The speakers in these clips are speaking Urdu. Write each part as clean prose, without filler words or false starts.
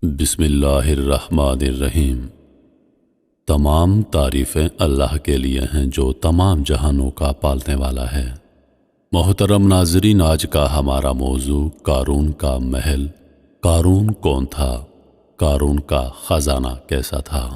بسم اللہ الرحمن الرحیم۔ تمام تعریفیں اللہ کے لیے ہیں جو تمام جہانوں کا پالنے والا ہے۔ محترم ناظرین، آج کا ہمارا موضوع قارون کا محل۔ قارون کون تھا؟ قارون کا خزانہ کیسا تھا؟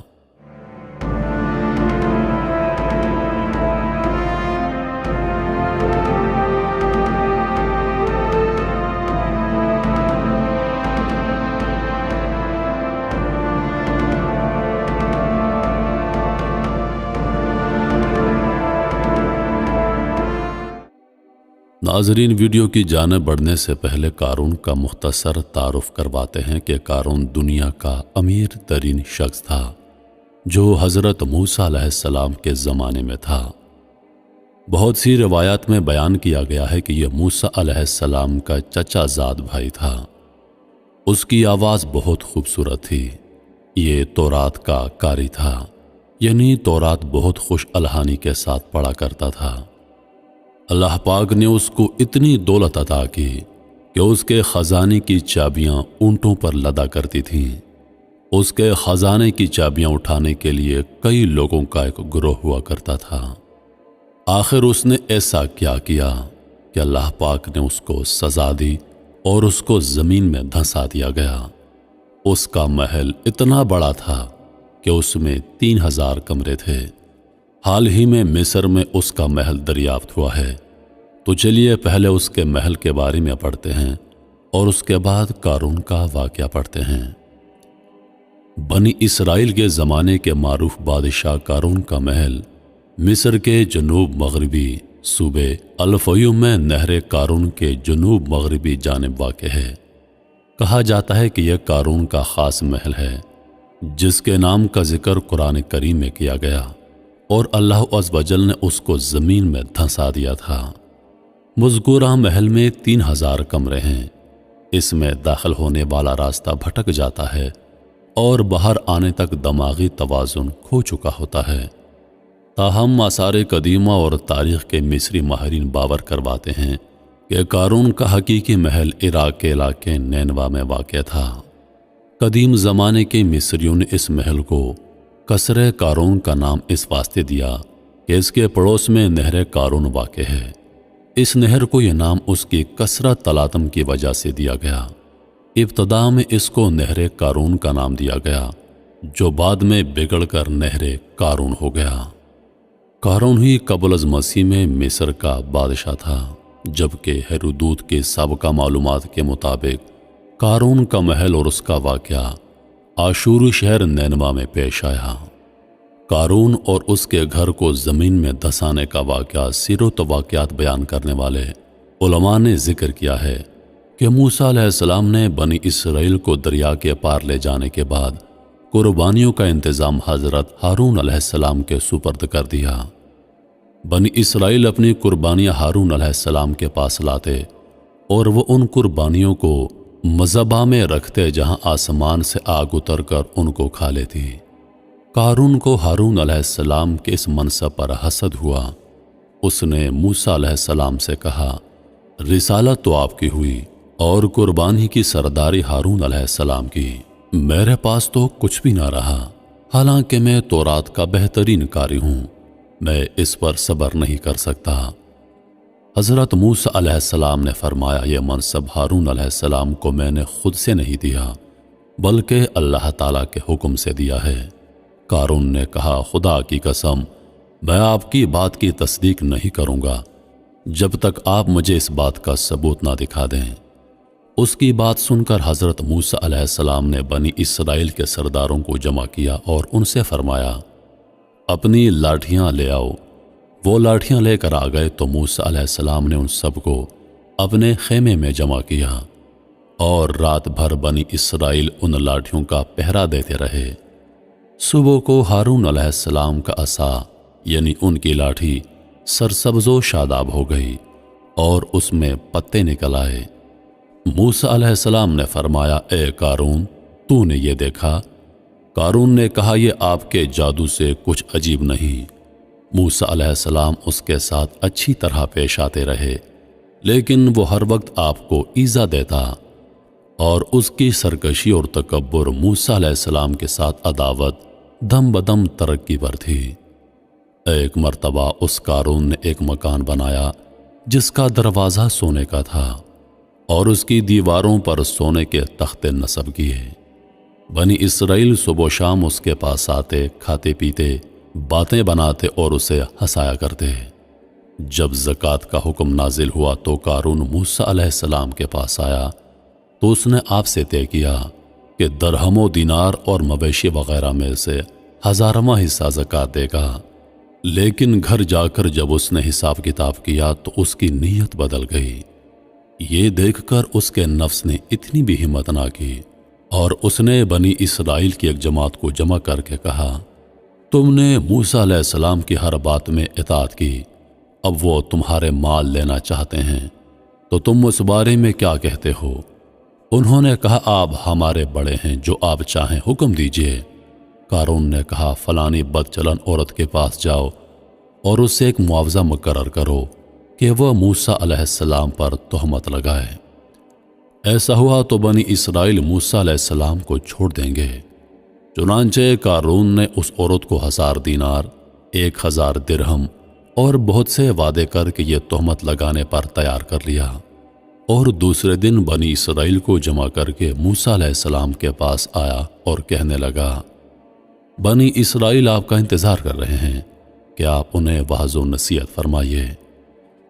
ناظرین، ویڈیو کی جانب بڑھنے سے پہلے قارون کا مختصر تعارف کرواتے ہیں کہ قارون دنیا کا امیر ترین شخص تھا جو حضرت موسیٰ علیہ السلام کے زمانے میں تھا۔ بہت سی روایات میں بیان کیا گیا ہے کہ یہ موسیٰ علیہ السلام کا چچا زاد بھائی تھا۔ اس کی آواز بہت خوبصورت تھی۔ یہ تورات کا قاری تھا، یعنی تورات بہت خوش الحانی کے ساتھ پڑھا کرتا تھا۔ اللہ پاک نے اس کو اتنی دولت عطا کی کہ اس کے خزانے کی چابیاں اونٹوں پر لدا کرتی تھیں۔ اس کے خزانے کی چابیاں اٹھانے کے لیے کئی لوگوں کا ایک گروہ ہوا کرتا تھا۔ آخر اس نے ایسا کیا کہ اللہ پاک نے اس کو سزا دی اور اس کو زمین میں دھنسا دیا گیا۔ اس کا محل اتنا بڑا تھا کہ اس میں 3000 کمرے تھے۔ حال ہی میں مصر میں اس کا محل دریافت ہوا ہے، تو چلیے پہلے اس کے محل کے بارے میں پڑھتے ہیں اور اس کے بعد قارون کا واقعہ پڑھتے ہیں۔ بنی اسرائیل کے زمانے کے معروف بادشاہ قارون کا محل مصر کے جنوب مغربی صوبے الفیوم میں نہر قارون کے جنوب مغربی جانب واقع ہے۔ کہا جاتا ہے کہ یہ قارون کا خاص محل ہے جس کے نام کا ذکر قرآن کریم میں کیا گیا، اور اللہ عز و جل نے اس کو زمین میں دھنسا دیا تھا۔ مذکورہ محل میں 3000 کمرے ہیں۔ اس میں داخل ہونے والا راستہ بھٹک جاتا ہے اور باہر آنے تک دماغی توازن کھو چکا ہوتا ہے۔ تاہم آثار قدیمہ اور تاریخ کے مصری ماہرین باور کرواتے ہیں کہ قارون کا حقیقی محل عراق کے علاقے نینوا میں واقع تھا۔ قدیم زمانے کے مصریوں نے اس محل کو قصر قارون کا نام اس واسطے دیا کہ اس کے پڑوس میں نہر قارون واقع ہے۔ اس نہر کو یہ نام اس کی کثرت تلاطم کی وجہ سے دیا گیا۔ ابتدا میں اس کو نہر قارون کا نام دیا گیا، جو بعد میں بگڑ کر نہر قارون ہو گیا۔ قارون ہی قبل از مسیح میں مصر کا بادشاہ تھا، جبکہ ہیرودوت کے سابقہ معلومات کے مطابق قارون کا محل اور اس کا واقعہ آشوری شہر نینوا میں پیش آیا۔ قارون اور اس کے گھر کو زمین میں دھنسانے کا واقعہ سیرت و واقعات بیان کرنے والے علماء نے ذکر کیا ہے کہ موسیٰ علیہ السلام نے بنی اسرائیل کو دریا کے پار لے جانے کے بعد قربانیوں کا انتظام حضرت ہارون علیہ السلام کے سپرد کر دیا۔ بنی اسرائیل اپنی قربانیاں ہارون علیہ السلام کے پاس لاتے اور وہ ان قربانیوں کو مذبح میں رکھتے جہاں آسمان سے آگ اتر کر ان کو کھا لیتی۔ قارون کو ہارون علیہ السلام کے اس منصب پر حسد ہوا۔ اس نے موسیٰ علیہ السلام سے کہا، رسالت تو آپ کی ہوئی اور قربانی کی سرداری ہارون علیہ السلام کی، میرے پاس تو کچھ بھی نہ رہا، حالانکہ میں تورات کا بہترین قاری ہوں، میں اس پر صبر نہیں کر سکتا۔ حضرت موسیٰ علیہ السلام نے فرمایا، یہ منصب ہارون علیہ السلام کو میں نے خود سے نہیں دیا بلکہ اللہ تعالیٰ کے حکم سے دیا ہے۔ قارون نے کہا، خدا کی قسم، میں آپ کی بات کی تصدیق نہیں کروں گا جب تک آپ مجھے اس بات کا ثبوت نہ دکھا دیں۔ اس کی بات سن کر حضرت موسیٰ علیہ السلام نے بنی اسرائیل کے سرداروں کو جمع کیا اور ان سے فرمایا، اپنی لاٹھیاں لے آؤ۔ وہ لاٹھیاں لے کر آ گئے تو موسیٰ علیہ السلام نے ان سب کو اپنے خیمے میں جمع کیا اور رات بھر بنی اسرائیل ان لاٹھیوں کا پہرا دیتے رہے۔ صبح کو ہارون علیہ السلام کا عصا یعنی ان کی لاٹھی سرسبز و شاداب ہو گئی اور اس میں پتے نکل آئے۔ موسیٰ علیہ السلام نے فرمایا، اے قارون، تو نے یہ دیکھا؟ قارون نے کہا، یہ آپ کے جادو سے کچھ عجیب نہیں۔ موسیٰ علیہ السلام اس کے ساتھ اچھی طرح پیش آتے رہے، لیکن وہ ہر وقت آپ کو ایذا دیتا۔ اور اس کی سرکشی اور تکبر موسیٰ علیہ السلام کے ساتھ عداوت دم بدم ترقی پر تھی۔ ایک مرتبہ اس قارون نے ایک مکان بنایا جس کا دروازہ سونے کا تھا اور اس کی دیواروں پر سونے کے تختے نصب کیے۔ بنی اسرائیل صبح و شام اس کے پاس آتے، کھاتے پیتے، باتیں بناتے اور اسے ہنسایا کرتے۔ جب زکوٰۃ کا حکم نازل ہوا تو قارون موسیٰ علیہ السلام کے پاس آیا تو اس نے آپ سے طے کیا کہ درہم و دینار اور مویشی وغیرہ میں سے 1000واں حصہ زکوٰۃ دے گا۔ لیکن گھر جا کر جب اس نے حساب کتاب کیا تو اس کی نیت بدل گئی۔ یہ دیکھ کر اس کے نفس نے اتنی بھی ہمت نہ کی اور اس نے بنی اسرائیل کی ایک جماعت کو جمع کر کے کہا، تم نے موسیٰ علیہ السلام کی ہر بات میں اطاعت کی، اب وہ تمہارے مال لینا چاہتے ہیں تو تم اس بارے میں کیا کہتے ہو؟ انہوں نے کہا، آپ ہمارے بڑے ہیں، جو آپ چاہیں حکم دیجئے۔ قارون نے کہا، فلانی بد چلن عورت کے پاس جاؤ اور اس سے ایک معاوضہ مقرر کرو کہ وہ موسیٰ علیہ السلام پر تہمت لگائے۔ ایسا ہوا تو بنی اسرائیل موسیٰ علیہ السلام کو چھوڑ دیں گے۔ چنانچہ قارون نے اس عورت کو 1000 دینار، 1000 درہم اور بہت سے وعدے کر کے یہ تہمت لگانے پر تیار کر لیا، اور دوسرے دن بنی اسرائیل کو جمع کر کے موسیٰ علیہ السلام کے پاس آیا اور کہنے لگا، بنی اسرائیل آپ کا انتظار کر رہے ہیں کہ آپ انہیں وعظ و نصیحت فرمائیے۔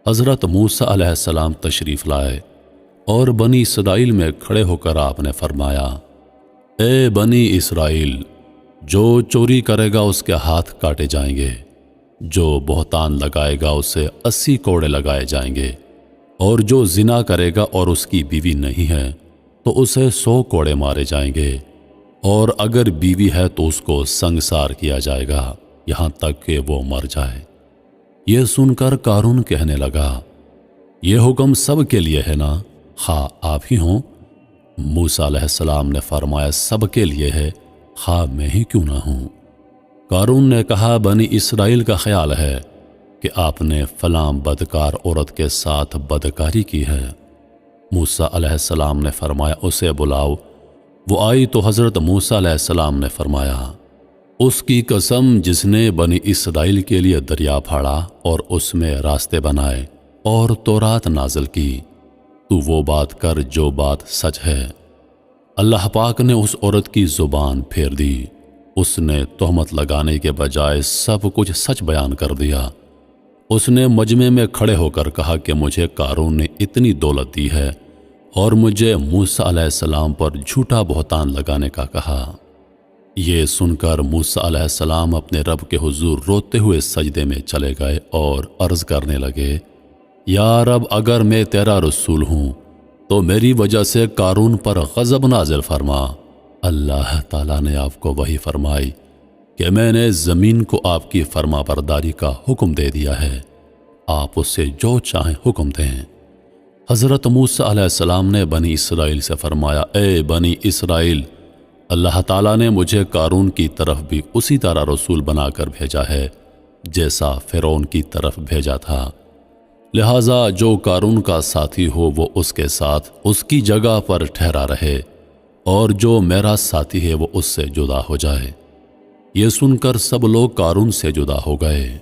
حضرت موسیٰ علیہ السلام تشریف لائے اور بنی اسرائیل میں کھڑے ہو کر آپ نے فرمایا، اے بنی اسرائیل، جو چوری کرے گا اس کے ہاتھ کاٹے جائیں گے، جو بہتان لگائے گا اسے 80 کوڑے لگائے جائیں گے، اور جو زنا کرے گا اور اس کی بیوی نہیں ہے تو اسے 100 کوڑے مارے جائیں گے، اور اگر بیوی ہے تو اس کو سنگسار کیا جائے گا یہاں تک کہ وہ مر جائے۔ یہ سن کر قارون کہنے لگا، یہ حکم سب کے لیے ہے نا، خواہ آپ ہی ہوں؟ موسیٰ علیہ السلام نے فرمایا، سب کے لیے ہے، خواہ میں ہی کیوں نہ ہوں۔ قارون نے کہا، بنی اسرائیل کا خیال ہے کہ آپ نے فلاں بدکار عورت کے ساتھ بدکاری کی ہے۔ موسیٰ علیہ السلام نے فرمایا، اسے بلاؤ۔ وہ آئی تو حضرت موسیٰ علیہ السلام نے فرمایا، اس کی قسم جس نے بنی اسرائیل کے لیے دریا پھاڑا اور اس میں راستے بنائے اور تورات نازل کی، تو وہ بات کر جو بات سچ ہے۔ اللہ پاک نے اس عورت کی زبان پھیر دی، اس نے تہمت لگانے کے بجائے سب کچھ سچ بیان کر دیا۔ اس نے مجمع میں کھڑے ہو کر کہا کہ مجھے قارون نے اتنی دولت دی ہے اور مجھے موسیٰ علیہ السلام پر جھوٹا بہتان لگانے کا کہا۔ یہ سن کر موسیٰ علیہ السلام اپنے رب کے حضور روتے ہوئے سجدے میں چلے گئے اور عرض کرنے لگے، یا رب، اگر میں تیرا رسول ہوں تو میری وجہ سے قارون پر غضب نازل فرما۔ اللہ تعالیٰ نے آپ کو وحی فرمائی کہ میں نے زمین کو آپ کی فرما برداری کا حکم دے دیا ہے، آپ اس سے جو چاہیں حکم دیں۔ حضرت موسیٰ علیہ السلام نے بنی اسرائیل سے فرمایا، اے بنی اسرائیل، اللہ تعالیٰ نے مجھے قارون کی طرف بھی اسی طرح رسول بنا کر بھیجا ہے جیسا فرعون کی طرف بھیجا تھا، لہٰذا جو قارون کا ساتھی ہو وہ اس کے ساتھ اس کی جگہ پر ٹھہرا رہے، اور جو میرا ساتھی ہے وہ اس سے جدا ہو جائے۔ یہ سن کر سب لوگ قارون سے جدا ہو گئے۔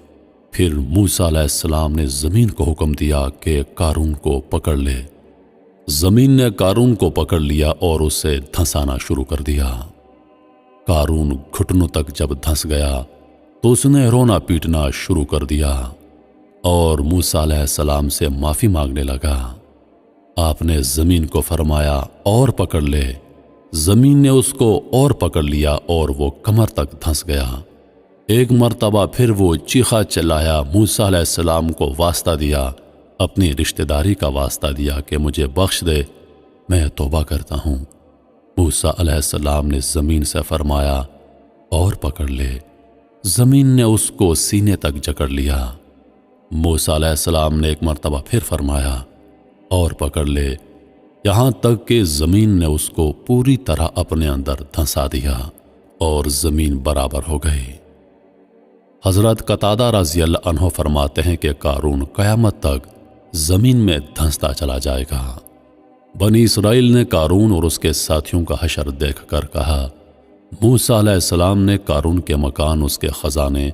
پھر موسیٰ علیہ السلام نے زمین کو حکم دیا کہ قارون کو پکڑ لے۔ زمین نے قارون کو پکڑ لیا اور اسے دھنسانا شروع کر دیا۔ قارون گھٹنوں تک جب دھنس گیا تو اس نے رونا پیٹنا شروع کر دیا اور موسیٰ علیہ السلام سے معافی مانگنے لگا۔ آپ نے زمین کو فرمایا، اور پکڑ لے۔ زمین نے اس کو اور پکڑ لیا اور وہ کمر تک دھنس گیا۔ ایک مرتبہ پھر وہ چیخا چلایا، موسیٰ علیہ السلام کو واسطہ دیا، اپنی رشتہ داری کا واسطہ دیا کہ مجھے بخش دے، میں توبہ کرتا ہوں۔ موسیٰ علیہ السلام نے زمین سے فرمایا، اور پکڑ لے۔ زمین نے اس کو سینے تک جکڑ لیا۔ موسیٰ علیہ السلام نے ایک مرتبہ پھر فرمایا، اور پکڑ لے، یہاں تک کہ زمین نے اس کو پوری طرح اپنے اندر دھنسا دیا اور زمین برابر ہو گئی۔ حضرت قتادہ رضی اللہ عنہ فرماتے ہیں کہ قارون قیامت تک زمین میں دھنستا چلا جائے گا۔ بنی اسرائیل نے قارون اور اس کے ساتھیوں کا حشر دیکھ کر کہا، موسیٰ علیہ السلام نے قارون کے مکان، اس کے خزانے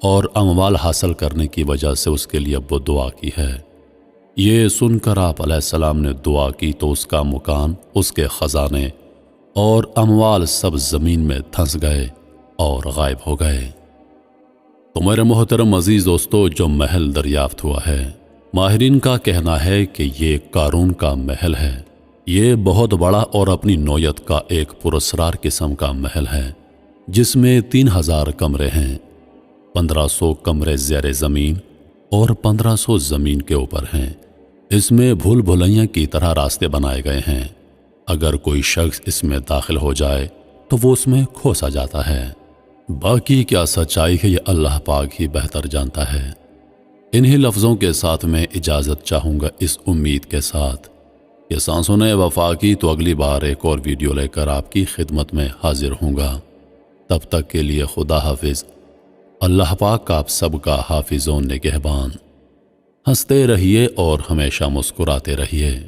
اور اموال حاصل کرنے کی وجہ سے اس کے لیے وہ دعا کی ہے۔ یہ سن کر آپ علیہ السلام نے دعا کی تو اس کا مکان، اس کے خزانے اور اموال سب زمین میں دھنس گئے اور غائب ہو گئے۔ تو میرے محترم عزیز دوستو، جو محل دریافت ہوا ہے، ماہرین کا کہنا ہے کہ یہ قارون کا محل ہے۔ یہ بہت بڑا اور اپنی نوعیت کا ایک پراسرار قسم کا محل ہے، جس میں 3000 کمرے ہیں، 1500 کمرے زیر زمین اور 1500 زمین کے اوپر ہیں۔ اس میں بھول بھلیاں کی طرح راستے بنائے گئے ہیں۔ اگر کوئی شخص اس میں داخل ہو جائے تو وہ اس میں کھوسا جاتا ہے۔ باقی کیا سچائی ہے یہ اللہ پاک ہی بہتر جانتا ہے۔ انہی لفظوں کے ساتھ میں اجازت چاہوں گا، اس امید کے ساتھ کہ سانسوں نے وفا کی تو اگلی بار ایک اور ویڈیو لے کر آپ کی خدمت میں حاضر ہوں گا۔ تب تک کے لیے خدا حافظ۔ اللہ پاک آپ سب کا حافظ و نگہبان۔ ہنستے رہیے اور ہمیشہ مسکراتے رہیے۔